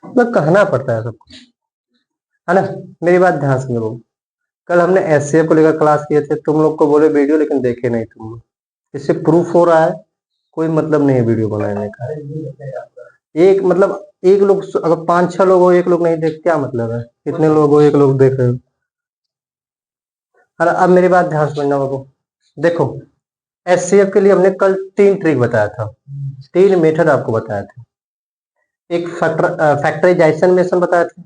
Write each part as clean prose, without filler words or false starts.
मतलब कहना पड़ता है सबको, है ना। मेरी बात ध्यान से सुनो। कल हमने एचसीएफ को लेकर क्लास किए थे, तुम लोग को बोले वीडियो, लेकिन देखे नहीं तुम लोग। इससे प्रूफ हो रहा है कोई मतलब नहीं है वीडियो बनाने का। एक मतलब एक लोग, अगर 5-6 लोग हो, एक लोग नहीं देख, क्या मतलब है? कितने लोग हो, एक लोग देख रहे हो। अब मेरी बात ध्यान से समझना बाबू। देखो, एचसीएफ के लिए हमने कल 3 ट्रिक बताया था, 3 मेथड आपको बताया था। एक फैक्टराइजेशन मेथड बताया था,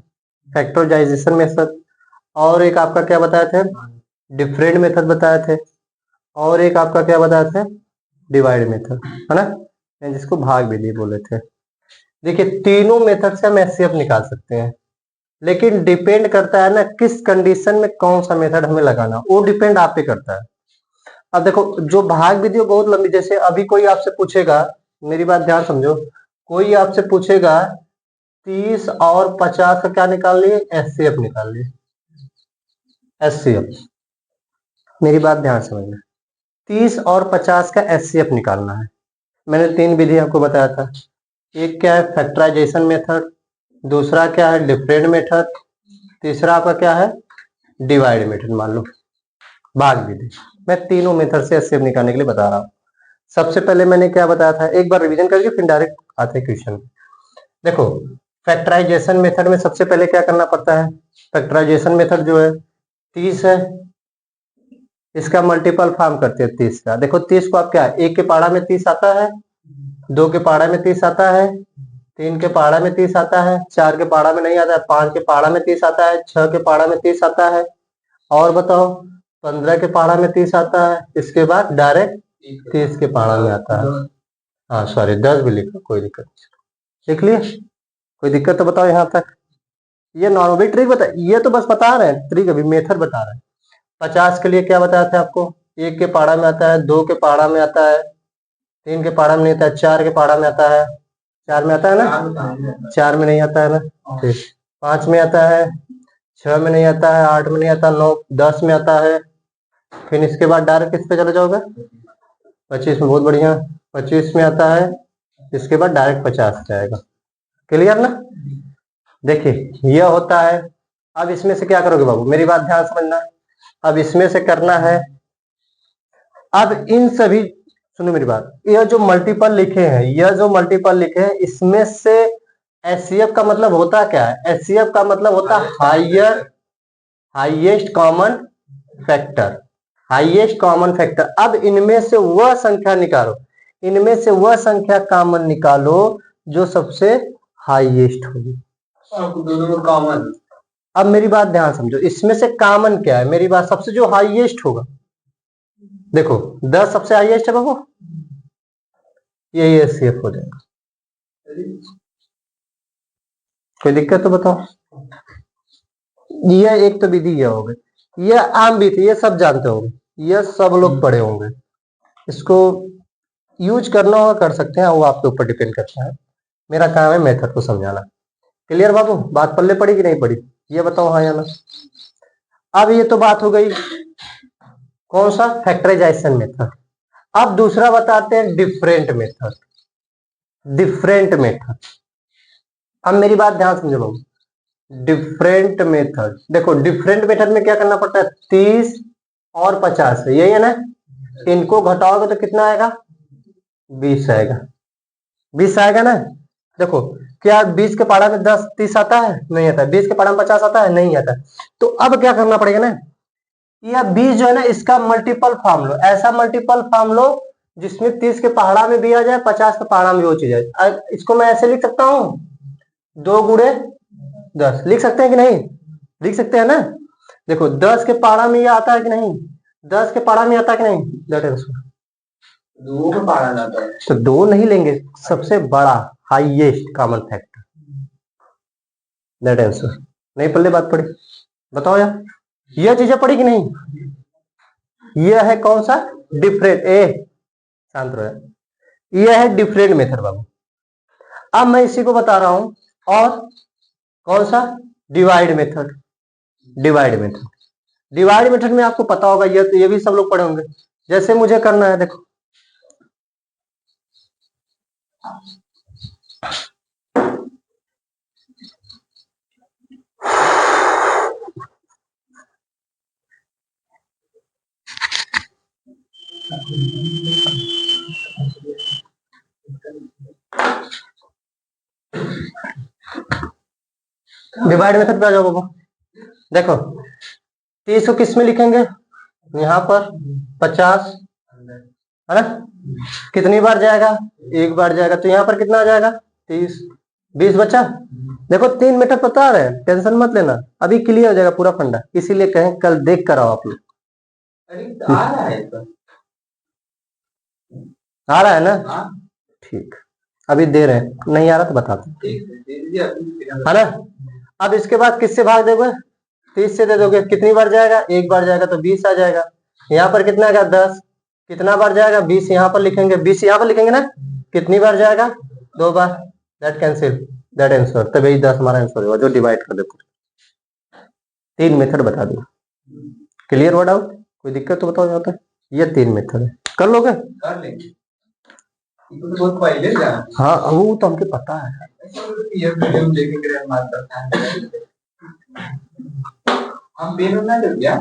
फैक्टराइजेशन मेथड। और एक आपका क्या बताया थे, डिफरेंट मेथड बताए थे। और एक आपका क्या बताया थे, डिवाइड मेथड, है ना, जिसको भाग विधि बोले थे। देखिए, तीनों मेथड से हम एचसीएफ निकाल सकते हैं, लेकिन डिपेंड करता है ना किस कंडीशन में कौन सा मेथड हमें लगाना, वो डिपेंड आप पे करता है। अब देखो, जो भाग विधि बहुत लंबी, जैसे अभी कोई आपसे पूछेगा, मेरी बात ध्यान समझो, कोई आपसे पूछेगा 30 और 50 का क्या निकाल लिए, एचसीएफ निकाल लिए, एचसीएफ। मेरी बात ध्यान समझना, 30 और 50 का एचसीएफ निकालना है। मैंने 3 विधि आपको बताया था। एक क्या है, फैक्टराइजेशन मेथड। दूसरा क्या है, डिफरेंट मेथड। तीसरा आपका क्या है, डिवाइड मेथड, मान लो भाग विधि। मैं तीनों मेथड से एचसीएफ निकालने के लिए बता रहा हूँ। सबसे पहले मैंने क्या बताया था, एक बार रिवीजन करके फिर डायरेक्ट आते हैं क्वेश्चन। देखो, फैक्टराइजेशन मेथड में सबसे पहले क्या करना पड़ता है, फैक्टराइजेशन मेथड जो है 30 है, इसका मल्टीपल फॉर्म करते हैं 30 का। देखो 30 को आप क्या, 1 के पहाड़ा में 30 आता है, 2 के पहाड़ा में 30 आता है, 3 के पहाड़ा में 30 आता है, 4 के पहाड़ा में नहीं आता है, 5 के पहाड़ा में 30 आता है, 6 के पहाड़ा में 30 आता है, और बताओ 15 के पहाड़ा में 30 आता है, इसके बाद डायरेक्ट 30 के पहाड़ा में आता है। हाँ सॉरी, 10 भी लिखो, कोई दिक्कत नहीं। लिख लिए, कोई दिक्कत तो बताओ यहाँ तक। ये नॉर्मल ट्रिक बता, ये तो बस बता रहे हैं ट्रिक, अभी मेथड बता रहे हैं। 50 के लिए क्या बताया था आपको, 1 के पहाड़ा में आता है, 2 के पहाड़ा में आता है, 3 के पहाड़ा में नहीं आता है, 4 के पहाड़ा में आता है, 4 में आता है ना, 4 में नहीं आता है ना, ठीक। 5 में आता है, 6 में नहीं आता है, 8 में नहीं आता, 9 10 में आता है। फिर इसके बाद डायरेक्ट किस पे चले जाओगे, 25 में, बहुत बढ़िया, 25 में आता है, इसके बाद डायरेक्ट 50 जाएगा। क्लियर ना। देखिए यह होता है। अब इसमें से क्या करोगे बाबू, मेरी बात ध्यान समझना। अब इसमें से करना है, अब इन सभी, सुनो मेरी बात, यह जो मल्टीपल लिखे हैं, यह जो मल्टीपल लिखे हैं, इसमें से एचसीएफ का मतलब होता क्या है, एचसीएफ का मतलब होता है highest common factor, highest common factor. अब इनमें से वह संख्या निकालो, इनमें से वह संख्या कॉमन निकालो जो सबसे हाईएस्ट होगी, दोनों कॉमन। अब मेरी बात ध्यान समझो, इसमें से कॉमन क्या है, मेरी बात, सबसे जो हाईएस्ट होगा, देखो 10 सबसे हाईएस्ट है बाबू, यही एचसीएफ हो जाएगा। कोई दिक्कत तो बताओ। यह एक तो विधि यह हो गई, यह आम विधि, ये सब जानते होंगे, यह सब लोग पढ़े होंगे। इसको यूज करना हो कर सकते हैं, वो आपके ऊपर डिपेंड करता है। मेरा काम है मेथड को समझाना। क्लियर बाबू, बात पल्ले पड़ी कि नहीं पड़ी, ये बताओ हाँ या ना। अब ये तो बात हो गई कौन सा, फैक्टराइजेशन मेथड। अब दूसरा बताते हैं डिफरेंट मेथड, डिफरेंट मेथड। अब मेरी बात ध्यान समझो बाबू, डिफरेंट मेथड। देखो डिफरेंट मेथड में क्या करना पड़ता है, 30 और 50 है, यही है ना, इनको घटाओगे तो कितना आएगा, 20 आएगा, 20 आएगा ना। देखो, क्या 20 के पहाड़ा में 10 30 आता है, नहीं आता है, 20 के पहाड़ा में 50 आता है, नहीं आता है। तो अब क्या करना पड़ेगा ना, यह 20 जो है ना, इसका मल्टीपल फॉर्म लो, ऐसा मल्टीपल फॉर्म लो जिसमें 30 के पहाड़ा में भी आ जाए, 50 के पहाड़ा में भी वो चीज आए। इसको मैं ऐसे लिख सकता हूँ, 2 गुणे 10, लिख सकते हैं कि नहीं, लिख सकते हैं ना। देखो 10 के पहाड़ा में ये आता है कि नहीं, 10 के पहाड़ा में आता है कि नहीं, दैट आंसर। 2 के पहाड़ा में आता है तो 2 नहीं लेंगे, सबसे बड़ा highest common factor, that answer. नहीं पल्ले बात पड़ी, बताओ यार, यह चीजें पड़ी कि नहीं। यह है कौन सा, डिफरेंट, शांत रहो, यह है डिफरेंट मेथड बाबू। अब मैं इसी को बता रहा हूं, और कौन सा, divide method, divide method. Divide method में आपको पता होगा, ये तो ये भी सब लोग पढ़े होंगे। जैसे मुझे करना है, देखो डिवाइड मेथड पे आ जाओ बाबू। देखो 30 को किस में लिखेंगे, यहाँ पर 50 है ना, कितनी बार जाएगा, एक बार जाएगा, तो यहाँ पर कितना आ जाएगा 30, 20 बचा। देखो 3 मीटर पता रहे, टेंशन मत लेना, अभी क्लियर हो जाएगा पूरा फंडा, इसीलिए कहें कल देख कर आओ आप लोग। आ रहा है ना, ठीक, अभी दे रहे हैं, नहीं आ रहा तो बताते है ना। अब इसके बाद किससे भाग दोगे, 30 से दे दोगे, कितनी बार जाएगा, एक बार जाएगा तो 20 आ जाएगा। यहाँ पर कितना आएगा 10, कितना बार जाएगा 20, यहाँ पर लिखेंगे 20, यहाँ पर लिखेंगे ना, कितनी बार जाएगा 2 बार, दैट कैंसिल, दैट आंसर, तब यही 10 हमारा आंसर होगा जो डिवाइड कर देते। 3 मेथड बता दिया, क्लियर हुआ डाउट, कोई दिक्कत तो बताओ। जाता है ये 3 मेथड है, कर लोगे, कर लेंगे। हाँ वो तो हमको पता है। हम ना दे दिया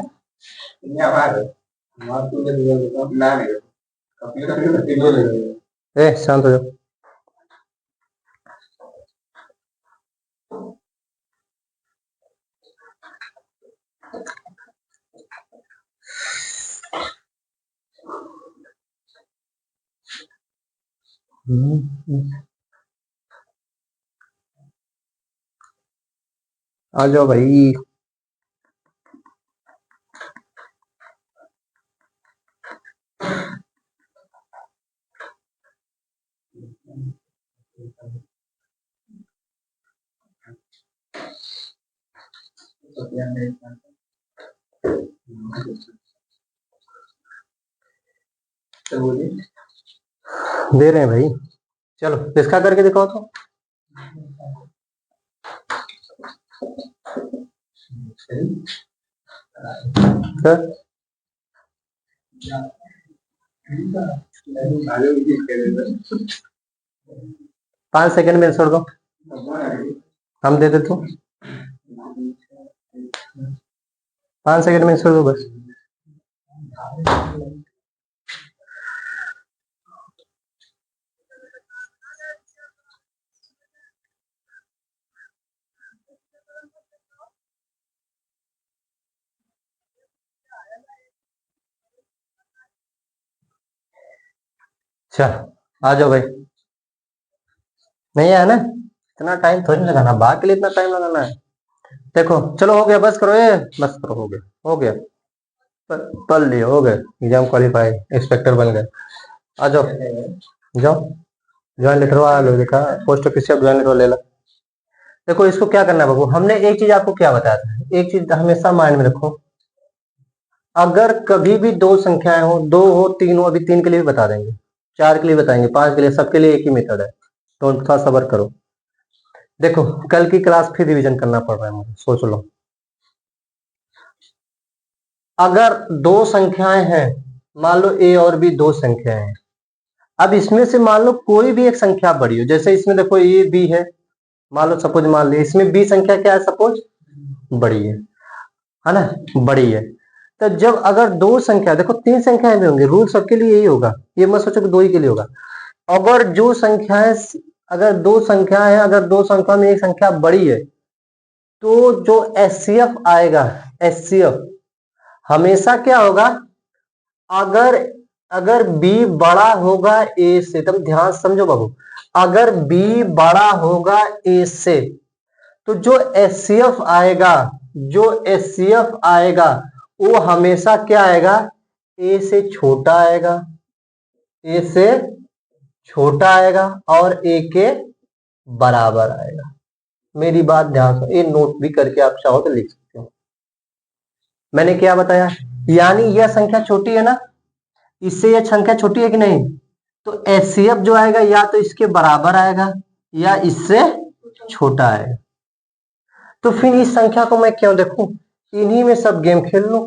ए शांत हो जाओ। आ जाओ भाई, दे रहे हैं भाई, चलो इसका करके दिखाओ तो। सर 5 सेकंड में छोड़ दो, हम दे देते 5 सेकंड में छोड़ दो बस। अच्छा आ जाओ भाई, नहीं आया ना, इतना टाइम थोड़ी लगाना, बात के लिए इतना टाइम लगाना है। देखो चलो हो गया, बस करो ये, बस करो, हो गया हो गया, पढ़ लिया, हो गए, एग्जाम क्वालिफाई, इंस्पेक्टर बन गए। आ जाओ जाओ, ज्वाइन लेटर वाला लो, देखा पोस्ट ऑफिस से ज्वाइन लेटर ले लो। देखो इसको क्या करना है बाबू, हमने एक चीज आपको क्या बताया था, एक चीज हमेशा माइंड में रखो, अगर कभी भी 2 संख्याएं हो, 2 हो 3 हो, अभी 3 के लिए भी बता देंगे, 4 के लिए बताएंगे, 5 के लिए, सबके लिए एक ही मेथड है, तो थोड़ा सबर करो। देखो कल की क्लास फिर रिवीजन करना पड़ रहा है मुझे, सोच लो, अगर 2 संख्याएं हैं, मान लो ए और बी 2 संख्याएं हैं, अब इसमें से मान लो कोई भी एक संख्या बड़ी हो, जैसे इसमें देखो ए बी है, मान लो सपोज मान ली इसमें बी संख्या क्या है, सपोज बड़ी है ना, बड़ी है। तो जब अगर 2 संख्या, देखो 3 संख्याएं भी होंगी, रूल सबके लिए यही होगा, ये मत सोचो कि 2 ही के लिए होगा। अगर जो संख्याएं, अगर 2 संख्याएं हैं, अगर 2 संख्या में एक संख्या बड़ी है, तो जो एचसीएफ आएगा, एचसीएफ हमेशा क्या होगा, अगर अगर b बड़ा होगा a से, तब ध्यान समझो बाबू, अगर b बड़ा होगा a से, तो जो एचसीएफ आएगा, जो एचसीएफ आएगा वो हमेशा क्या आएगा, a से छोटा आएगा, a से छोटा आएगा और a के बराबर आएगा। मेरी बात ध्यान से, ये नोट भी करके आप चाहो तो लिख सकते हो। मैंने क्या बताया, यानी यह संख्या छोटी है ना, इससे यह संख्या छोटी है कि नहीं, तो एचसीएफ जो आएगा या तो इसके बराबर आएगा या इससे छोटा आएगा। तो फिर इस संख्या को मैं क्यों देखूं, इन्हीं में सब गेम खेल लो।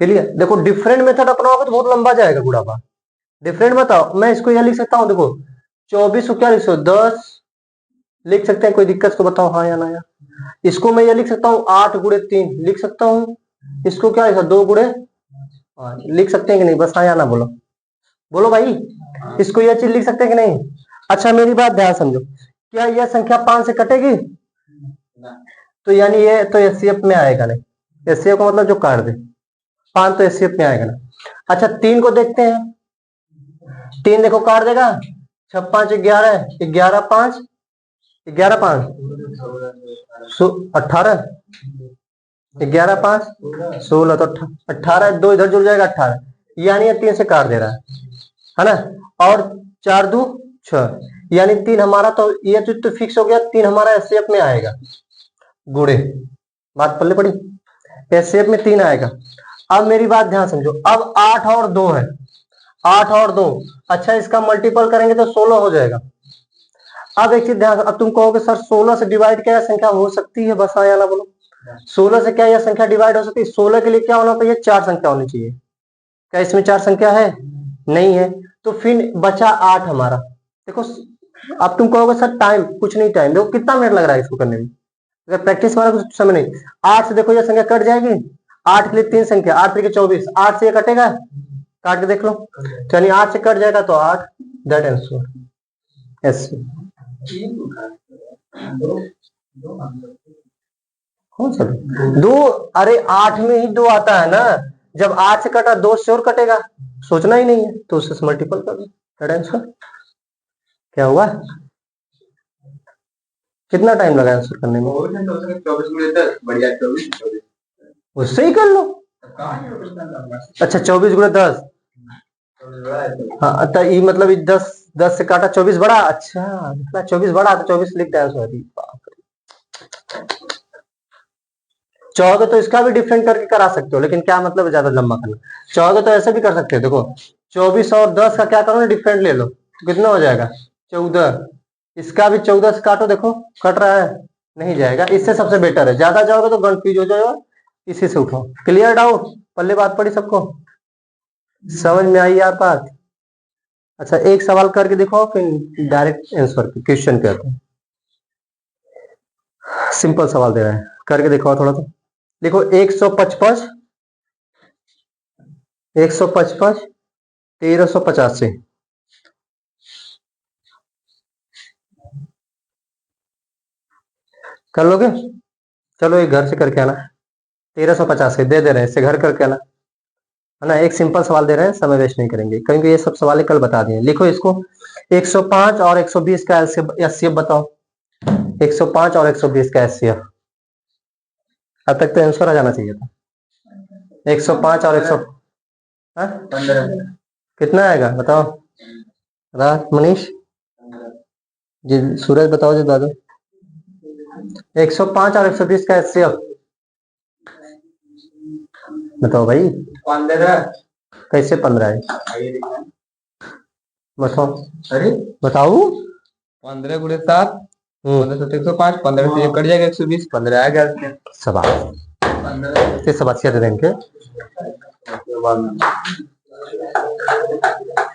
क्लियर, देखो डिफरेंट मेथड अपनाओगे तो बहुत लंबा जाएगा बुढ़ापा। डिफरेंट बताओ, मैं इसको यह लिख सकता हूँ, देखो 24 को क्या लिख सकते, 10 लिख सकते हैं, कोई दिक्कत को बताओ हाँ या ना। या इसको मैं ये लिख सकता हूँ 8 गुणे 3 लिख सकता हूँ, इसको क्या लिखा 2 गुणे 5 लिख सकते हैं कि नहीं? बस हाँ या ना बोलो, बोलो भाई, इसको यह चीज लिख सकते हैं कि नहीं? अच्छा मेरी बात ध्यान समझो, क्या यह संख्या 5 से कटेगी? तो यानी ये तो एचसीएफ में आएगा नहीं, एचसीएफ का मतलब जो काट दे, 5 तो एचसीएफ में आएगा ना। अच्छा 3 को देखते हैं, 3 देखो काट देगा, 6 5 11, 11 5, 11 5 18, 11 5 16, तो 18, 2 इधर जुड़ जाएगा 18, यानी ये 3 से काट दे रहा है ना। और 4 2 6, यानी 3 हमारा, तो ये तो फिक्स हो गया, 3 हमारा एचसीएफ में आएगा, गुड़े, बात पल्ले पड़ी, एचसीएफ में 3 आएगा। अब मेरी बात ध्यान समझो, अब 8 और 2 है, 8 और 2, अच्छा इसका मल्टीपल करेंगे तो 16 हो जाएगा। अब एक चीज ध्यान, अब तुम कहोगे सर 16 से डिवाइड क्या संख्या हो सकती है? बस हाँ या ना बोलो, 16 से क्या यह संख्या डिवाइड हो सकती है? 16 के लिए क्या होना चाहिए? 4 संख्या होनी चाहिए, क्या इसमें 4 संख्या है? नहीं है, तो फिर बचा 8 हमारा। देखो अब तुम कहोगे सर टाइम, कुछ नहीं टाइम, देखो कितना मिनट लग रहा है इसको करने में, अगर प्रैक्टिस वाला कुछ समय नहीं। 8 से देखो यह संख्या कट जाएगी, 8 के लिए 3 संख्या, 8 3 24, 8 से ये कटेगा, काट के देख लो, तो यानी 8 से कट जाएगा तो 8, दैट आंसर यस। कौन सा 2? अरे 8 में ही 2 आता है ना, जब 8 से कटा 2 से और कटेगा, सोचना ही नहीं है, तो उससे मल्टीपल कर दो, दैट आंसर। क्या हुआ? कितना टाइम लगा आंसर करने में? 24 बढ़िया, 24 उससे ही कर लो। अच्छा 24 गुणे 10, हाँ तो ये मतलब 10 से काटा 24 बड़ा, अच्छा 24 बड़ा, तो 24 लिख दिया सॉरी। चाहोगे तो इसका भी डिफरेंट करके करा सकते हो, लेकिन क्या मतलब ज्यादा लंबा करना, चाहोगे तो ऐसे भी कर सकते हो। देखो 24 और 10 का क्या करो ना, डिफरेंट ले लो, तो कितना हो जाएगा? 14, इसका भी 14 से काटो, देखो कट रहा है, नहीं जाएगा, इससे सबसे बेटर है, ज्यादा जाओगे तो कंफ्यूज हो जाएगा, इसी से उठो। Clear doubt? पल्ले बात पड़ी सबको, समझ में आई यार बात? अच्छा एक सवाल करके दिखाओ, फिर डायरेक्ट आंसर क्वेश्चन पे आते हैं। सिंपल सवाल दे रहे हैं, करके दिखाओ थोड़ा तो। देखो 155, 155, 1385, कर लोगे? चलो एक घर से करके आना, 1385 दे रहे हैं, इससे घर करके आना, है ना। एक सिंपल सवाल दे रहे हैं, समय वेस्ट नहीं करेंगे, क्योंकि ये सब सवाल कल बता दिए। लिखो इसको, 105 और 120 का एचसीएफ बताओ, 105 और 120 का एचसीएफ। अब तक तो आंसर आ जाना चाहिए था। 105 और 100, 15, कितना आएगा बताओ? राज मनीष जी, सूरज बताओ जी दादा। 105 और 120 का एचसीएफ बताओ भाई। 15, कैसे 15 है बताओ? अरे बताओ, 15 गुणे 7, 15 से 105, 15 से कट जाएगा 120, 15 आ गया। सवाल ये समस्या दे देंगे,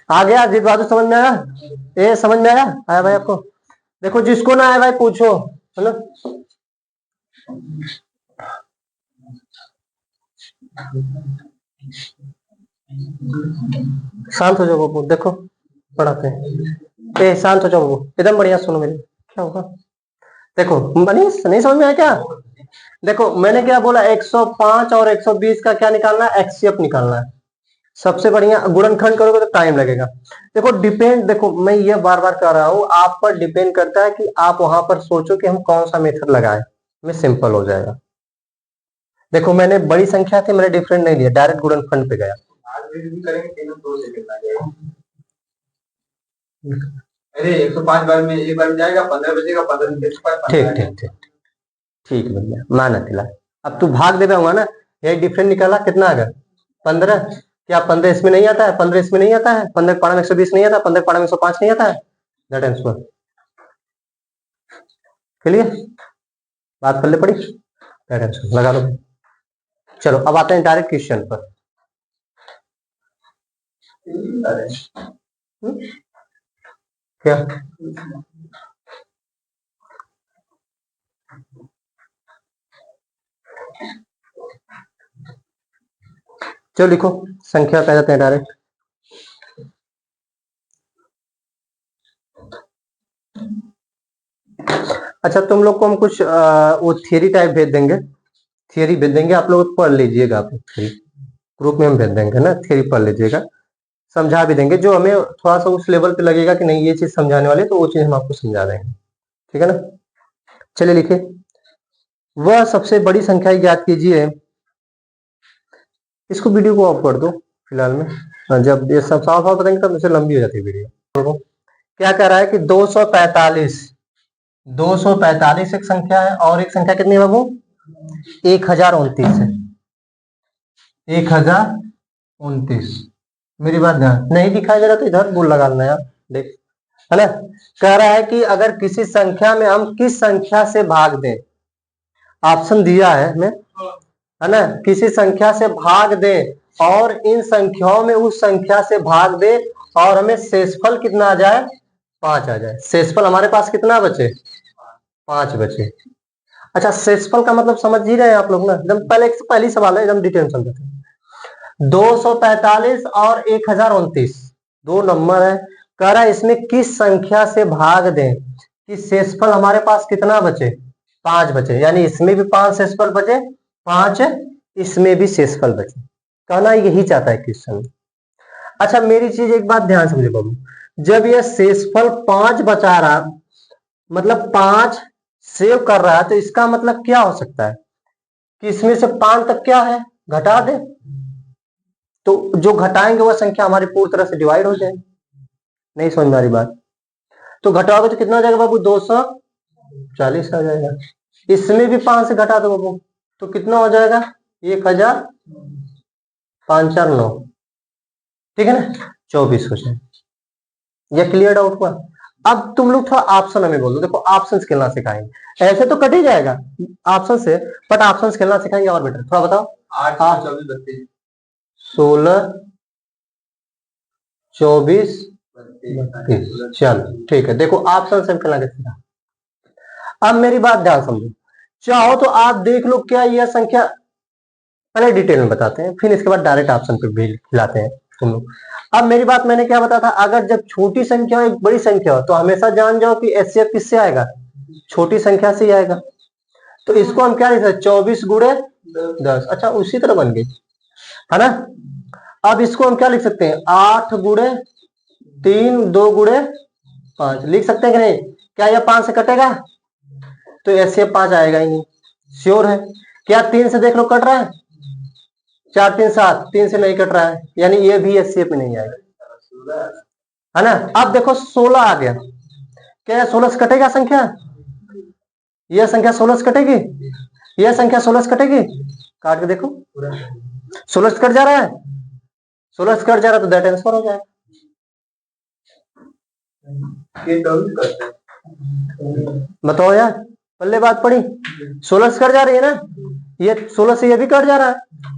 आ गया जीत बहादुर, समझ में आया? ए समझ में आया? आया भाई आपको? देखो जिसको ना आया भाई पूछो, है ना। शांत हो जाओ बाबू, देखो पढ़ाते हैं। ए शांत हो जाओ बाबू, एकदम बढ़िया सुनो मेरी, क्या होगा? देखो मनीष नहीं समझ में आया क्या? देखो मैंने क्या बोला, 105 और 120 का क्या निकालना है? एचसीएफ निकालना है। सबसे बढ़िया गुणनखंड करोगे तो टाइम लगेगा। देखो डिपेंड, देखो मैं ये बार बार कह रहा हूं, आप पर डिपेंड करता है कि आप वहां पर सोचो कि हम कौन सा मेथड लगाए, में सिंपल हो जाएगा। देखो मैंने बड़ी संख्या थी, मैंने डिफरेंट नहीं लिया, डायरेक्ट गुणनखंड पे गया। अरे 105 बार में एक बार में जाएगा, 15 बजेगा, 15 में ठीक ठीक ठीक ठीक भैया, माना तिला। अब तू भाग दे रहा होगा ना, यही डिफरेंट निकाला, कितना आ गया? 15। क्या 15 इसमें नहीं आता है? 15 इसमें नहीं आता है? 15 पारा में 120 नहीं आता? 15 पारा में 105 नहीं आता है? That answer. क्लियर? बात पल्ले पड़ी? दैट आंसर लगा लो। चलो अब आते हैं डायरेक्ट क्वेश्चन पर। क्या चलो लिखो, संख्या कह जाते हैं डायरेक्ट। अच्छा, तुम लोग को हम कुछ वो थियरी टाइप भेज देंगे, थियरी भेज देंगे, आप लोग पढ़ लीजिएगा। आप थियरी ग्रुप में हम भेज देंगे ना, थियरी पढ़ लीजिएगा, समझा भी देंगे। जो हमें थोड़ा सा उस लेवल पे लगेगा कि नहीं ये चीज समझाने वाले, तो वो चीज हम आपको समझा देंगे, ठीक है ना। चलिए लिखिए, वह सबसे बड़ी संख्या ज्ञात कीजिए। इसको वीडियो को ऑफ कर दो फिलहाल में। जब ये सब साफ साफ बताएंगे तब इससे लंबी हो जाती है वीडियो। क्या कह रहा है कि 245, 245 एक संख्या है, और एक संख्या कितनी है बाबू? 1029 है, 1029। मेरी बात ध्यान नहीं दिखाई दे रहा तो इधर बोल लगा लेना यार, देख, है ना। कह रहा है कि अगर किसी संख्या में हम किस संख्या से भाग दें, ऑप्शन दिया है हमें, है ना, किसी संख्या से भाग दे और इन संख्याओं में उस संख्या से भाग दे और हमें शेषफल कितना आ जाए? 5 आ जाए। शेषफल हमारे पास कितना बचे? 5 बचे। अच्छा, शेषफल का मतलब समझ ही रहे हैं आप लोग ना, एकदम पहली सवाल है, एकदम डिटेल समझते हैं। 245 और 1029 दो नंबर है। कह रहा है इसमें किस संख्या से भाग दें कि शेषफल हमारे पास कितना बचे? 5 बचे। यानी इसमें भी 5 शेषफल बचे, 5 इसमें भी शेषफल बचे। कहना यही चाहता है क्वेश्चन। अच्छा, मेरी चीज एक बात ध्यान समझे बाबू, जब यह शेषफल 5 बचा रहा, मतलब 5 सेव कर रहा है, तो इसका मतलब क्या हो सकता है कि इसमें से 5 तक क्या है, घटा दे, तो जो घटाएंगे वह संख्या हमारी पूरी तरह से डिवाइड हो जाएगी। नहीं समझ में आ रही बात? तो घटाओगे तो कितना हो जाएगा बाबू? 240 आ जाएगा। इसमें भी 5 से घटा दो बाबू, तो कितना हो जाएगा? 1000, 5 4 9, ठीक है ना, 24 हो जाए। ये क्लियर डाउट हुआ? अब तुम लोग थोड़ा ऑप्शन हमें बोल दो। देखो, ऑप्शन खेलना सिखाएंगे, ऐसे तो कट ही जाएगा ऑप्शन से, बट ऑप्शन खेलना सिखाएंगे और बेटर। थोड़ा बताओ। 8 24 32 16 24 32। चलो ठीक है, देखो ऑप्शन से खेलना कैसे। अब मेरी बात ध्यान समझो, चाहो तो आप देख लो क्या यह संख्या, पहले डिटेल में बताते हैं, फिर इसके बाद डायरेक्ट ऑप्शन पे भी खिलाते हैं तुम लोग। अब मेरी बात मैंने क्या बताया था, अगर जब छोटी संख्या हो एक बड़ी संख्या हो, तो हमेशा जान जाओ कि एचसीएफ किससे आएगा? छोटी संख्या से ही आएगा। तो इसको हम क्या लिख सकते? 24 गुणे 10। अच्छा, उसी तरह बन गई, है ना। अब इसको हम क्या लिख सकते हैं? 8 गुणे 3 2 गुणे 5 लिख सकते हैं कि नहीं? क्या यह 5 से कटेगा? तो एचसीएफ 5 आएगा ही नहीं, श्योर है। क्या 3 से देख लो कट रहा है? 4 3 7, 3 से नहीं कट रहा है, यानी ये भी एचसीएफ में नहीं आएगा, है ना। अब देखो 16 आ गया, क्या 16 से कटेगा संख्या? यह संख्या 16 से कटेगी? यह संख्या 16 से कटेगी? काट के देखो, 16 से कट जा रहा है, 16 से कट जा रहा है, तो दैट आंसर हो जाएगा। बताओ यार, पल्ले बात पड़ी? 16 से कट जा रही है ना, ये 16 से ये भी कट जा रहा है,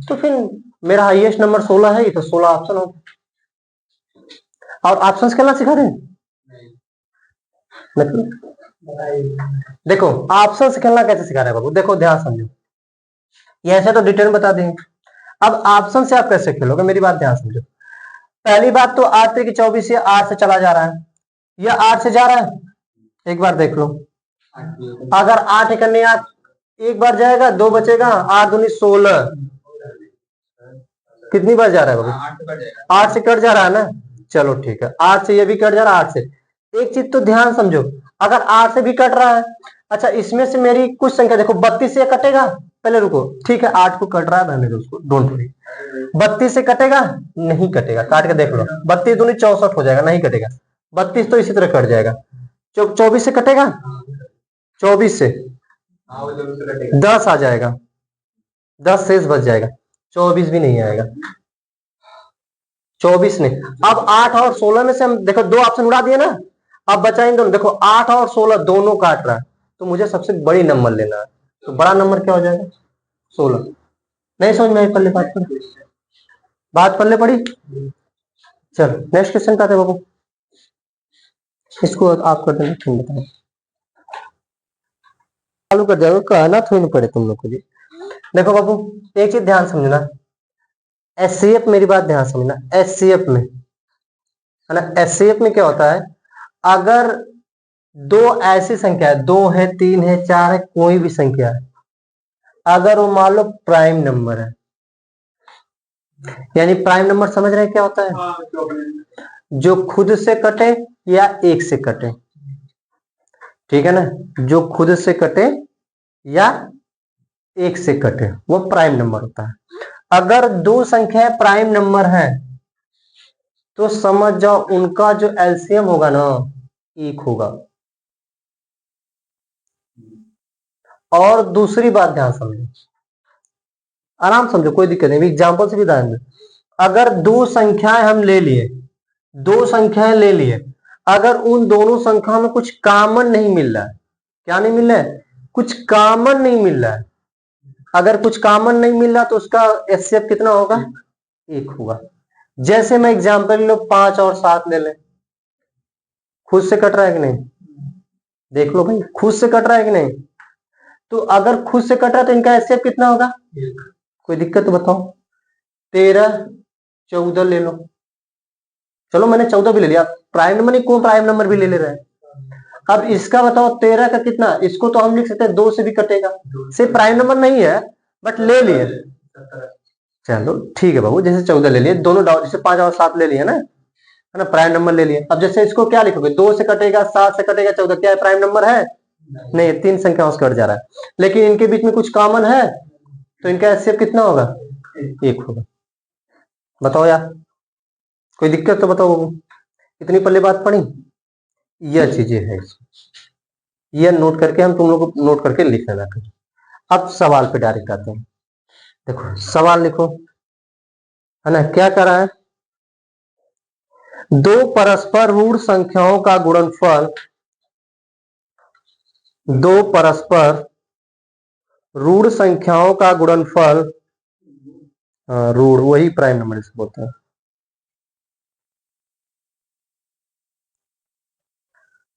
तो फिर मेरा हाईएस्ट नंबर 16 है, तो 16 ऑप्शन हो। और ऑप्शंस खेलना सिखा रहे हैं? देखो ऑप्शन से खेलना कैसे सिखा रहे हैं बाबू, देखो ध्यान समझो, ये ऐसे तो डिटेल बता देंगे। अब ऑप्शन से आप कैसे खेलोगे, मेरी बात ध्यान समझो। पहली बात तो 8 की 24 ये 8 से चला जा रहा है, यह 8 से जा रहा है, एक बार देख लो। अगर 8 करने 8 एक बार जाएगा, 2 बचेगा, 8 दूनी 16, कितनी बार जा रहा है बाबू? 8 से कट जा रहा है ना, चलो ठीक है, 8 से ये भी कट जा रहा है, 8 से। एक चीज तो ध्यान समझो, अगर 8 से भी कट रहा है, अच्छा इसमें से मेरी कुछ संख्या देखो, 32 से कटेगा, पहले रुको, ठीक है 8 को कट रहा है, रहने दो उसको, डोंट वरी। 32 से कटेगा? नहीं कटेगा, काट के देख लो, 32 दूनी 64 हो जाएगा, नहीं कटेगा। 32 तो इसी तरह कट जाएगा। 24 से कटेगा? 24 से 10 आ जाएगा, 10 शेष बच जाएगा, 24 भी नहीं आएगा, 24 नहीं। अब 8 और 16 में से हम देखो 2 ऑप्शन उड़ा दिए ना, अब बचा इन दोनों, देखो 8 और 16 दोनों काट रहा है, तो मुझे सबसे बड़ी नंबर लेना है, तो बड़ा नंबर क्या हो जाएगा? 16। नहीं समझ में आई पल्ले बात पड़ी? बात पल्ले पड़ी? चलो नेक्स्ट क्वेश्चन पे आते हैं बाबू, इसको आप कर देना, तुम बताओ, चालू कर जाओ, कहना थोड़ी ना पड़े तुम लोग को भी। देखो बाबू एक चीज ध्यान समझना, एचसीएफ, मेरी बात ध्यान समझना, एचसीएफ में है ना, एचसीएफ में क्या होता है, अगर दो ऐसी संख्या है, 2 है, 3 है, 4 है, कोई भी संख्या है, अगर वो मान लो प्राइम नंबर है, यानी प्राइम नंबर समझ रहे हैं क्या होता है, जो खुद से कटे या एक से कटे, ठीक है ना, जो खुद से कटे या एक से कटे वो प्राइम नंबर होता है। अगर दो संख्याएं प्राइम नंबर है तो समझ जाओ उनका जो एलसीएम होगा ना, 1 होगा। और दूसरी बात ध्यान समझो, आराम समझो, कोई दिक्कत नहीं, एग्जाम्पल से भी ध्यान दो। अगर दो संख्याएं हम ले लिए, दो संख्याएं ले लिए, अगर उन दोनों संख्याओं में कुछ कॉमन नहीं मिल रहा है, क्या नहीं मिल रहा है, कुछ कॉमन नहीं मिल रहा है, अगर कुछ कॉमन नहीं मिल रहा तो उसका एचसीएफ कितना होगा, 1 होगा। जैसे मैं एग्जाम्पल लो 5 और 7 ले लें, खुद से कट रहा है कि नहीं, देख लो भाई, खुद से कट रहा है कि नहीं, तो अगर खुद से कट रहा है तो इनका एचसीएफ कितना होगा, कोई दिक्कत तो बताओ। 13, 14 ले लो, चलो मैंने 14 भी ले लिया, प्राइम नंबर नहीं, को प्राइम नंबर भी ले रहे हैं। अब इसका बताओ 13 का कितना, इसको तो हम लिख सकते हैं 2 से भी कटेगा, सिर्फ प्राइम नंबर नहीं है बट ले लिए, चलो ठीक है बाबू, जैसे 14 ले लिए, दोनों जैसे 5 और 7 ले लिए ना, है ना, प्राइम नंबर ले लिए। अब जैसे इसको क्या लिखोगे, 2 से कटेगा, 7 से कटेगा, 14, क्या है, प्राइम नंबर है नहीं, 3 संख्याओं से कट जा रहा है, लेकिन इनके बीच में कुछ कॉमन है तो इनका एचसीएफ कितना होगा, 1 होगा। बताओ यार, कोई दिक्कत तो बताओ बाबू, इतनी पल्ले बात पड़ी, यह चीजें है, यह नोट करके हम तुम लोग को नोट करके लिख लेना। अब सवाल पे डायरेक्ट आते हैं, देखो सवाल लिखो, है ना, क्या कर रहा है, दो परस्पर ऋण संख्याओं का गुणनफल, दो परस्पर ऋण संख्याओं का गुणनफल, ऋण वही प्राइम नंबर से बोलते हैं,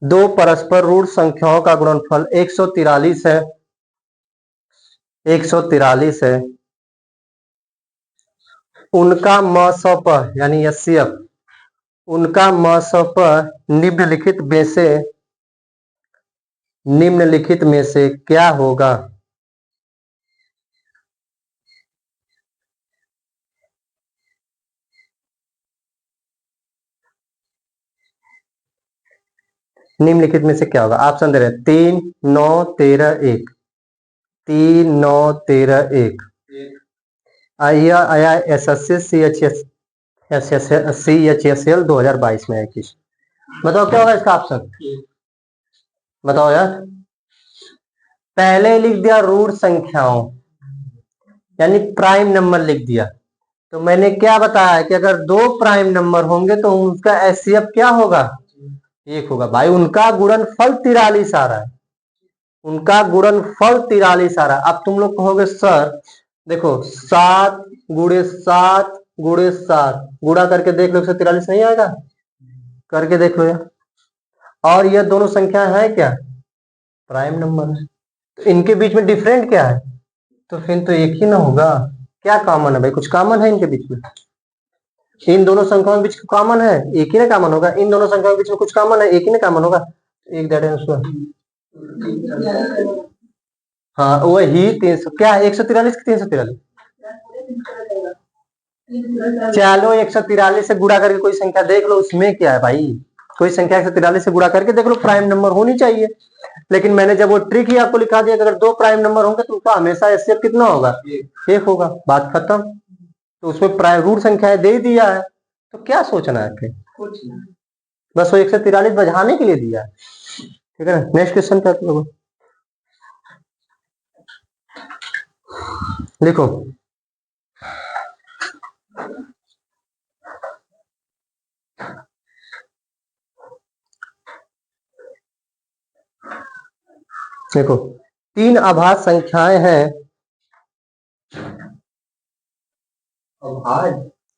दो परस्पर ऋण संख्याओं का गुणनफल 143 है, 143 है, उनका मसप यानी एचसीएफ, उनका मसप निम्नलिखित में से क्या होगा, निम्नलिखित में से क्या होगा, ऑप्शन दे रहे हैं 3, 9, 13, 1, 3, 9, 13, 1, आया आया एसएससी CHSL 2022 में है किस, बताओ क्या होगा इसका ऑप्शन, बताओ यार, पहले लिख दिया ऋण संख्याओं यानी प्राइम नंबर लिख दिया, तो मैंने क्या बताया कि अगर दो प्राइम नंबर होंगे तो उनका एचसीएफ क्या होगा, 1 होगा। भाई उनका गुणनफल 43 आ रहा है, उनका गुणनफल 43 आ रहा है। अब तुम लोग कहोगे सर देखो 7 गुणे 7 गुणे 7 गुणा करके देख लो, 143 नहीं आएगा, करके देख लो यार, और यह दोनों संख्या है क्या, प्राइम नंबर है, तो इनके बीच में डिफरेंट क्या है, तो फिर तो 1 ही ना होगा। क्या कॉमन है भाई, कुछ कॉमन है इनके बीच में, इन दोनों संख्याओं के बीच कॉमन है, 1 ही ना कॉमन होगा, इन दोनों संख्याओं के बीच में कुछ कॉमन है, 1 ही ना कॉमन होगा, एक दैट आंसर, हाँ वही 300, क्या है 143 की 343, चलो 143 से गुणा करके कोई संख्या देख लो, उसमें क्या है भाई, कोई संख्या 143 से गुणा करके देख लो, प्राइम नंबर होनी चाहिए। लेकिन मैंने जब वो ट्रिक ही आपको लिखा दिया कि अगर 2 प्राइम नंबर होंगे तो उनका हमेशा एचसीएफ कितना होगा, 1 होगा, बात खत्म। तो उसमें प्राइम रूट संख्याएं दे दिया है, तो क्या सोचना है फिर, बस वो 143 बजाने के लिए दिया है, ठीक है ना। नेक्स्ट क्वेश्चन क्या लोग लिखो, देखो 3 अभाज्य संख्याएं हैं,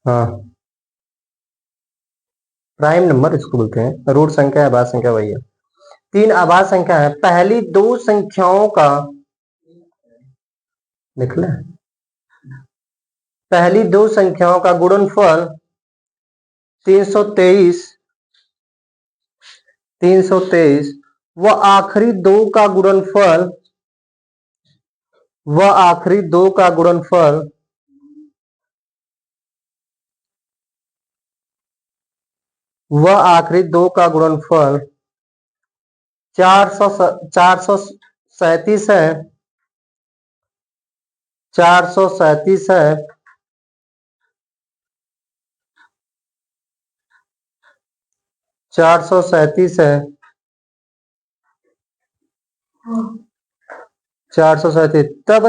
हाँ प्राइम नंबर इसको बोलते हैं, रूट संख्या अभाज्य संख्या वही है। 3 अभाज्य संख्या है, पहली दो संख्याओं का लिख ले, पहली दो संख्याओं का गुणनफल 323 व आखिरी दो का गुणनफल आखिरी दो का गुणनफल 437 है 437 है 437 है 437। तब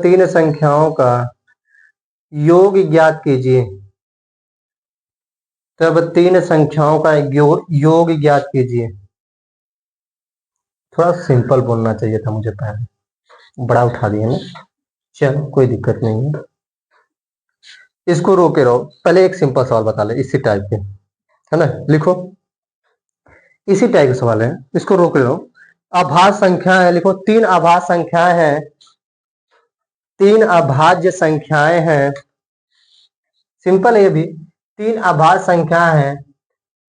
तीन संख्याओं का योग ज्ञात कीजिए। तब तीन संख्याओं का योग ज्ञात कीजिए। थोड़ा सिंपल बोलना चाहिए था मुझे, पहले बड़ा उठा दिया ना। चलो कोई दिक्कत नहीं है, इसको रोके रहो। पहले एक सिंपल सवाल बता ले इसी टाइप के, है ना। लिखो, इसी टाइप के सवाल है, इसको रोक रहो। अभाज्य संख्या है, लिखो तीन अभाज्य संख्याएं हैं, तीन अभाज्य संख्याएं हैं। सिंपल है ये भी। तीन अभाज्य संख्याएं हैं,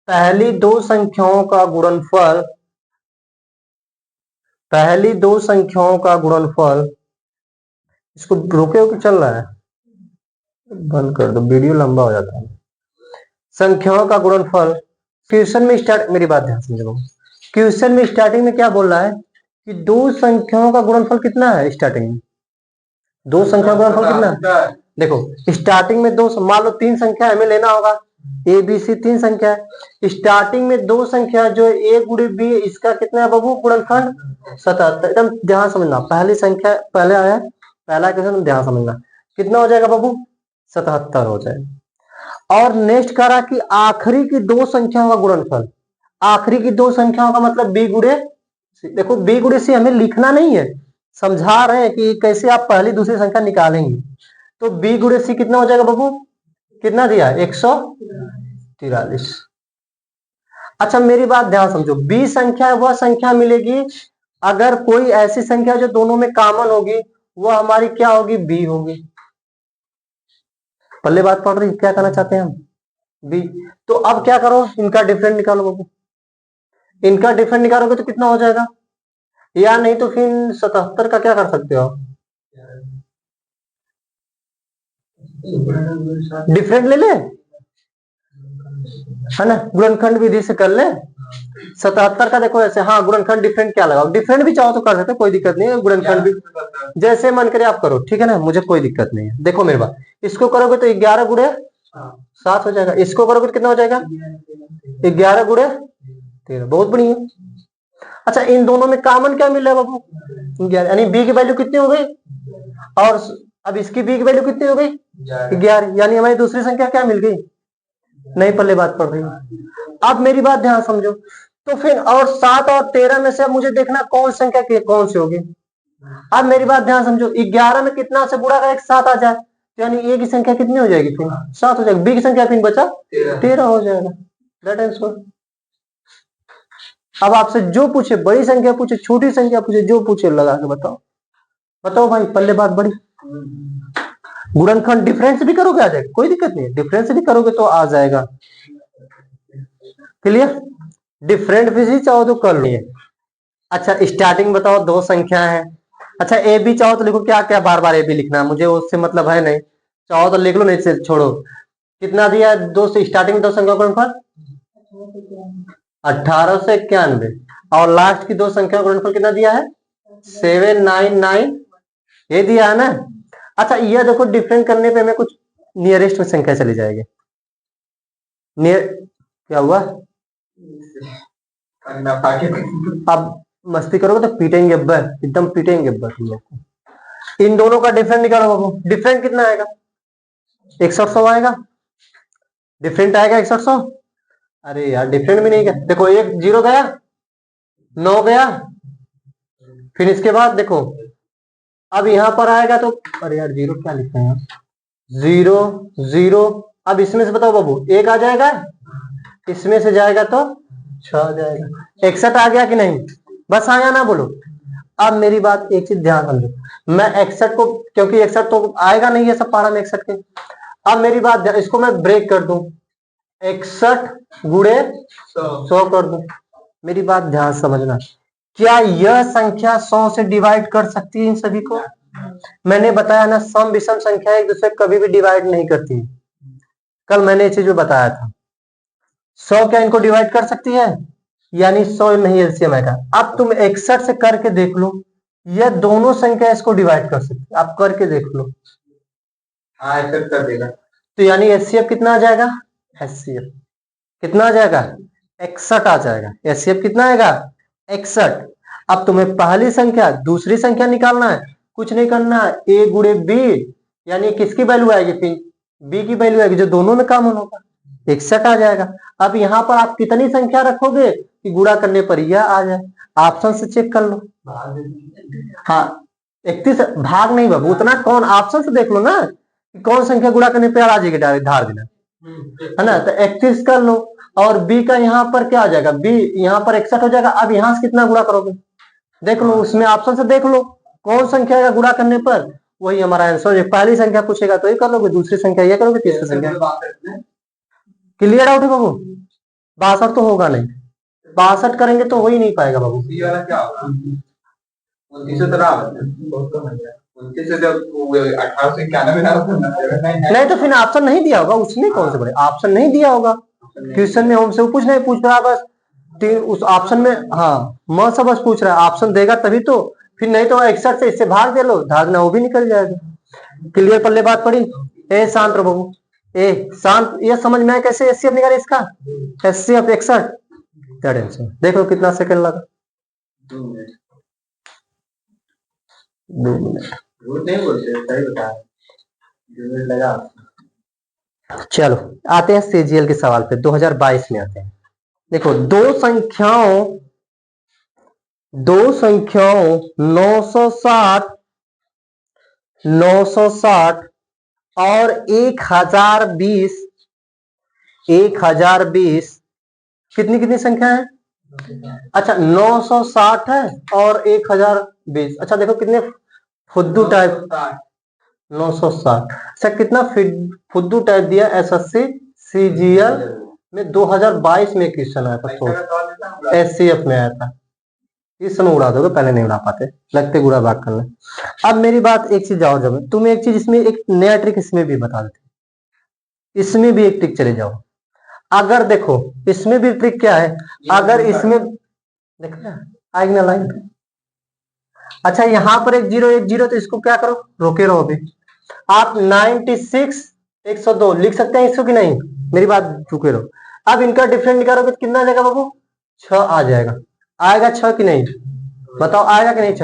पहली दो संख्याओं का गुणनफल इसको रोके हो कि चल रहा है? बंद कर दो, वीडियो लंबा हो जाता है। संख्याओं का गुणनफल क्वेश्चन में मेरी बात ध्यान समझो। क्वेश्चन में स्टार्टिंग में क्या बोल रहा है कि दो संख्याओं का गुणनफल कितना है। स्टार्टिंग में दो संख्याओं का गुणनफल कितना है? देखो स्टार्टिंग में दो, मान लो तीन संख्या हमें लेना होगा, ए बी सी तीन संख्या है। स्टार्टिंग में दो संख्या जो ए गुणे बी, इसका कितना है बाबू गुणनखंड 77। एकदम ध्यान समझना, पहली संख्या पहले आया, पहला क्वेश्चन ध्यान समझना। कितना हो जाएगा बाबू? 77 हो जाएगा। और नेक्स्ट करा कि आखिरी की दो संख्याओं का गुणनफल। आखिरी की दो संख्याओं का मतलब बी गुणे सी। देखो बी गुणे सी हमें लिखना नहीं है, समझा रहे हैं कि कैसे आप पहली दूसरी संख्या निकालेंगे। तो बी गुणे सी कितना हो जाएगा बाबू? कितना दिया? 143। अच्छा मेरी बात ध्यान समझो, बी संख्या वह संख्या मिलेगी अगर कोई ऐसी संख्या जो दोनों में कॉमन होगी, वह हमारी क्या होगी? बी होगी। पल्ले बात पड़ रही, क्या कहना चाहते हैं हम? बी। तो अब क्या करो, इनका डिफरेंट निकालो बाबू। इनका डिफरेंट निकालोगे तो कितना हो जाएगा? या नहीं तो फिर 77 का क्या कर सकते हो? डिफरेंट ले ले, है ना, गुणनखंड विधि से कर ले। 77 का देखो ऐसे, हाँ गुणनखंड डिफरेंट क्या लगाओ, डिफरेंट भी चाहो तो कर सकते, कोई दिक्कत नहीं है। गुणनखंड भी जैसे मन करे आप करो, ठीक है ना, मुझे कोई दिक्कत नहीं है। देखो मेरे बात, इसको करोगे तो 11 गुणे 7 हो जाएगा, इसको करोगे तो कितना हो जाएगा? 11 गुणे 13। बहुत बढ़िया। अच्छा इन दोनों में कॉमन क्या मिल रहा है बाबू? 11, यानी बी की वैल्यू कितनी हो गई? और अब इसकी बी की वैल्यू कितनी हो गई? 11, यानी हमारी दूसरी संख्या क्या मिल गई? नहीं पल्ले बात पड़ रही है। अब मेरी बात ध्यान समझो, तो फिर और 7 और 13 में से अब मुझे देखना कौन संख्या कौन सी होगी। अब मेरी बात ध्यान समझो, 11 में कितना से बुढ़ा का एक 7 आ जाए, तो यानी ए की संख्या कितनी हो जाएगी? फिर 7 हो जाएगी। बी की संख्या फिर बचा 13 हो जाएगा। That answer. अब आपसे जो पूछे, बड़ी संख्या पूछे छोटी संख्या पूछे, जो पूछे लगा के बताओ। बताओ भाई, पल्ले बात बड़ी। गुणनखंड डिफरेंस भी करोगे आ जाएगा, कोई दिक्कत नहीं है, डिफरेंस भी करोगे तो आ जाएगा। क्लियर? डिफरेंट भी चाहो तो कर लो। अच्छा स्टार्टिंग बताओ, दो संख्या है। अच्छा ए बी चाहो तो लिखो, क्या क्या बार बार ए बी लिखना है, मुझे उससे मतलब है नहीं। चाहो तो लिख लो, नहीं से छोड़ो। कितना दिया है? दो से स्टार्टिंग में दो संख्या का गुणनफल 1891, और लास्ट की दो संख्या का गुणनफल कितना दिया है? 799, ये दिया है ना। अच्छा ये देखो, डिफरेंट करने पे हमें कुछ नियरेस्ट में संख्या चली जाएगी। नियर क्या हुआ? अब मस्ती करोगे तो पीटेंगे अब्बर, एकदम पीटेंगे अब्बर तुम लोग को। इन दोनों का डिफरेंट निकालो बाबू। डिफरेंट कितना आएगा? 6100 आएगा। डिफरेंट आएगा 6100। अरे यार डिफरेंट भी नहीं गया, देखो एक 0 गया, 9 गया, फिर इसके बाद देखो अब यहां पर आएगा तो, अरे यार 0 क्या लिखा है? 0 0। अब इसमें से बताओ बाबू, एक आ जाएगा, इसमें से जाएगा तो 6 आ जाएगा। 61 आ गया कि नहीं? बस आया ना, बोलो। अब मेरी बात एक चीज ध्यान समझो, मैं 61 को, क्योंकि 61 तो आएगा नहीं है सब पारा में 61 के। अब मेरी बात, इसको मैं ब्रेक कर दूं, 61 गुणे 100 कर दूं। मेरी बात ध्यान समझना, क्या यह संख्या 100 से डिवाइड कर सकती है इन सभी को? मैंने बताया ना, सम विषम संख्या एक दूसरे कभी भी डिवाइड नहीं करती। कल मैंने ये चीज बताया था। 100 क्या इनको डिवाइड कर सकती है? यानी 100 नहीं एलसीएम आएगा। अब तुम 61 से करके देख लो, यह दोनों संख्या इसको डिवाइड कर सकती है। आप करके देख लो। हाँ, एक्सेप्ट कर देगा। तो यानी एचसीएफ कितना आ जाएगा? एचसीएफ कितना आ जाएगा? 61 आ जाएगा। एचसीएफ कितना आएगा? 61। अब तुम्हें पहली संख्या दूसरी संख्या निकालना है, कुछ नहीं करना है, ए गुणे बी, यानी किसकी वैल्यू आएगी? फिर बी की वैल्यू आएगी, जो दोनों में कॉमन होगा, 61 आ जाएगा। अब यहाँ पर आप कितनी संख्या रखोगे कि गुणा करने पर यह आ जाए? ऑप्शन से चेक कर लो। हाँ, 31 भाग नहीं बाबू, उतना कौन, ऑप्शन से देख लो ना कौन संख्या गुणा करने पे आ जाएगी, डायरेक्ट धार देना है ना। तो 31 कर लो, और बी का यहाँ पर क्या आ जाएगा? बी यहाँ पर 61 हो जाएगा। अब यहाँ से कितना गुणा करोगे देख लो, उसमें ऑप्शन से देख लो कौन संख्या का गुणा करने पर वही हमारा आंसर। पहली संख्या पूछेगा तो ये कर लोगे, दूसरी संख्या ये करोगे, तीसरी संख्या। क्लियर डाउट है बाबू? 62 तो होगा नहीं, 62 करेंगे तो हो ही नहीं पाएगा बाबू। सी वाला क्या होगा? 29 नहीं तो फिर ऑप्शन नहीं दिया होगा उसने, कौन से बड़े ऑप्शन नहीं दिया होगा क्वेश्चन में, हमसे वो नहीं पूछ रहा बस उस ऑप्शन में। हाँ, मैं सब बस पूछ रहा है, ऑप्शन देगा तभी तो, फिर नहीं तो 61 से इससे भाग दे लो, भागना वो भी निकल जाएगा। क्लियर पल्ले बात पड़ी? ए शांत रहो बाबू, ए शांत। ये समझ में आया कैसे एचसीएफ निकाले इसका? एचसीएफ 61, देखो कितना सेकंड लगा? 2 मिनट। 2 मिनट झूठ नहीं बोलते, सही बता। 2 मिनट लगा। चलो आते हैं सीजीएल के सवाल पे, 2022 में आते हैं। देखो दो संख्याओं 960 960 और 1020 कितनी कितनी संख्या है? अच्छा 960 है और 1020। अच्छा देखो कितने फुद्दू टाइप, 960। अच्छा कितना फुद्दू टाइप दिया एसएससी सीजीएल में 2022 में क्वेश्चन आया था, तो एससीएफ में आया था। इस समय उड़ा दोगे, पहले नहीं उड़ा पाते, लगते गुड़ा भाग करना। अब मेरी बात एक चीज जाओ, जब तुम एक चीज इसमें एक नया ट्रिक इसमें भी बता देते, इसमें भी एक ट्रिक चले जाओ। अगर देखो इसमें भी ट्रिक क्या है, अगर इसमें देखो आएगी ना लाइन पे। अच्छा यहाँ पर एक जीरो तो इसको क्या करो, रोके रहो। अभी आप 96 102 लिख सकते हैं इसको कि नहीं? मेरी बात रुके रहो। अब इनका डिफरेंट निकालोगे तो कितना आ जाएगा बाबू? 6 आ जाएगा। आएगा 6 कि नहीं? बताओ आएगा कि नहीं?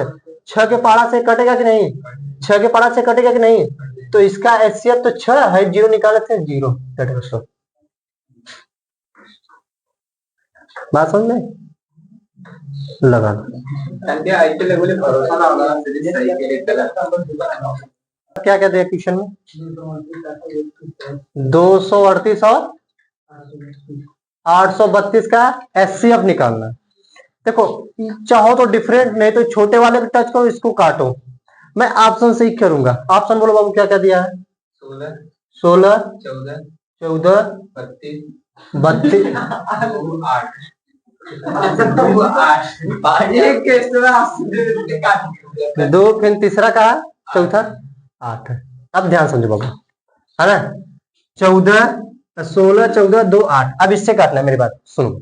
6 के पारा से कटेगा कि नहीं? 6 के पारा से कटेगा कि नहीं? तो इसका एचसीएफ तो 6 है, जीरो निकाले थे, 0। बात समझ में लगा? क्या क्या दिया क्वेश्चन में? 238 और 832 का एचसीएफ निकालना। देखो चाहो तो डिफरेंट, नहीं तो छोटे वाले पे टच करो, इसको काटो। मैं ऑप्शन से ही करूंगा। ऑप्शन बोलो बाबू, क्या क्या दिया है? 16 14 32 2, फिर तीसरा का चौथा 8। अब ध्यान समझो बाबू, है ना? 14 16 14 2 8। अब इससे काटना है, मेरी बात सुनो।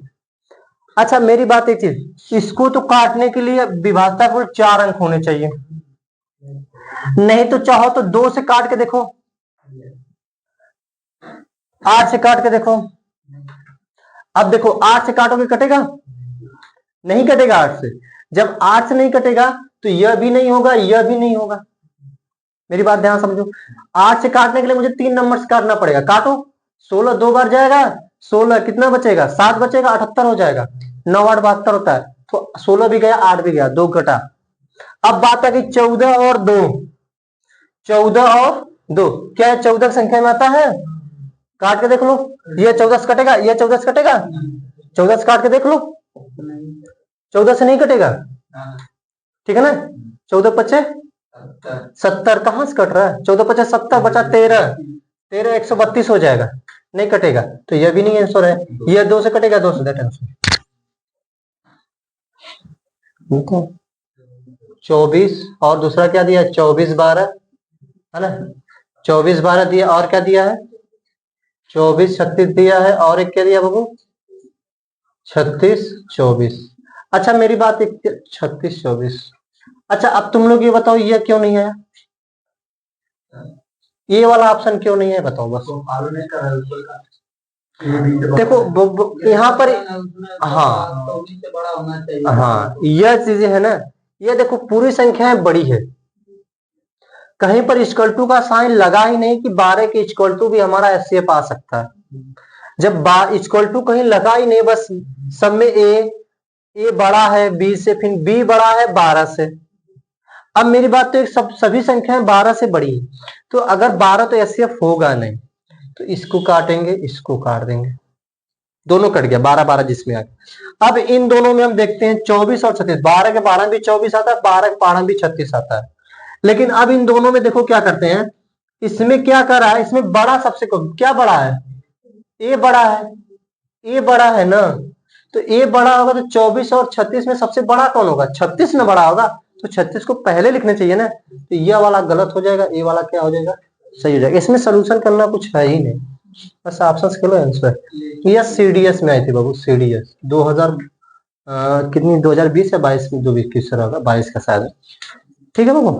अच्छा मेरी बात एक चीज, इसको तो काटने के लिए विभाजता कुल 4 अंक होने चाहिए, नहीं तो चाहो तो 2 से काट के देखो, 8 से काट के देखो। अब देखो 8 से काटोगे कटेगा? नहीं कटेगा 8 से। जब 8 से नहीं कटेगा तो यह भी नहीं होगा, यह भी नहीं होगा। मेरी बात ध्यान समझो। 8 से काटने के लिए मुझे 3 नंबर से काटना पड़ेगा। काटो, 16 2 बार जाएगा, 16 कितना बचेगा? 7 बचेगा, 78 हो जाएगा। 9 8 72 होता है, तो 16 भी गया, 8 भी गया, 2 घटा। अब बात है कि 14 और 2, 14 और 2 क्या 14 संख्या में आता है? काट के देख लो, ये 14 से कटेगा, ये 14 से कटेगा, 14 से काट के देख लो, 14 से नहीं कटेगा, ठीक है ना। 14 पचे 70, कहां से कट रहा है, 14 पचे 70, बचा 13, 13 132 हो जाएगा, नहीं कटेगा, तो यह भी नहीं आंसर है। यह 2 से कटेगा, 2 से, दैट आंसर। 24 और दूसरा क्या दिया, 24 12 है ना, 24 12 दिया, और क्या दिया है, 24 36 दिया है, और एक क्या दिया बाबू, 36 24। अच्छा मेरी बात, 36 24। अच्छा अब तुम लोग ये बताओ, ये क्यों नहीं आया, ये वाला ऑप्शन क्यों नहीं है, बताओ बस। देखो यहाँ पर, हाँ हाँ, यह चीजें है ना, ये देखो पूरी संख्याएं बड़ी है, कहीं पर इक्वल टू का साइन लगा ही नहीं कि 12 के इक्वल टू भी हमारा एचसीएफ आ सकता है। जब इक्वल टू कहीं लगा ही नहीं, बस सब में ए बड़ा है बी से, फिर बी बड़ा है 12 से। अब मेरी बात तो एक सभी संख्याएं 12 से बड़ी है, तो अगर 12 तो एचसीएफ होगा नहीं, तो इसको काटेंगे, इसको काट देंगे, दोनों कट गया, 12 12 जिसमें आ गया। अब इन दोनों में हम देखते हैं 24 और 36, 12 के 12 भी 24 आता है, 12 के 12 भी 36 आता है। लेकिन अब इन दोनों में देखो क्या करते हैं, इसमें क्या कर रहा है, इसमें बड़ा सबसे क्या बड़ा है, ए बड़ा है, ए बड़ा है ना, तो ए बड़ा होगा, तो 24 और 36 में सबसे बड़ा कौन होगा, 36 में बड़ा होगा, तो 36 को पहले लिखने चाहिए ना, तो ये वाला गलत हो जाएगा, ए वाला क्या हो जाएगा, सही हो जाएगा। इसमें सोल्यूशन करना कुछ है ही नहीं, बस ऑप्शन के लो आंसर। यह सीडीएस में आई थी बाबू, सीडीएस 2000 कितनी 2020 या 22 में, जो भी किस तरह होगा, 22 का शायद, ठीक है बाबू।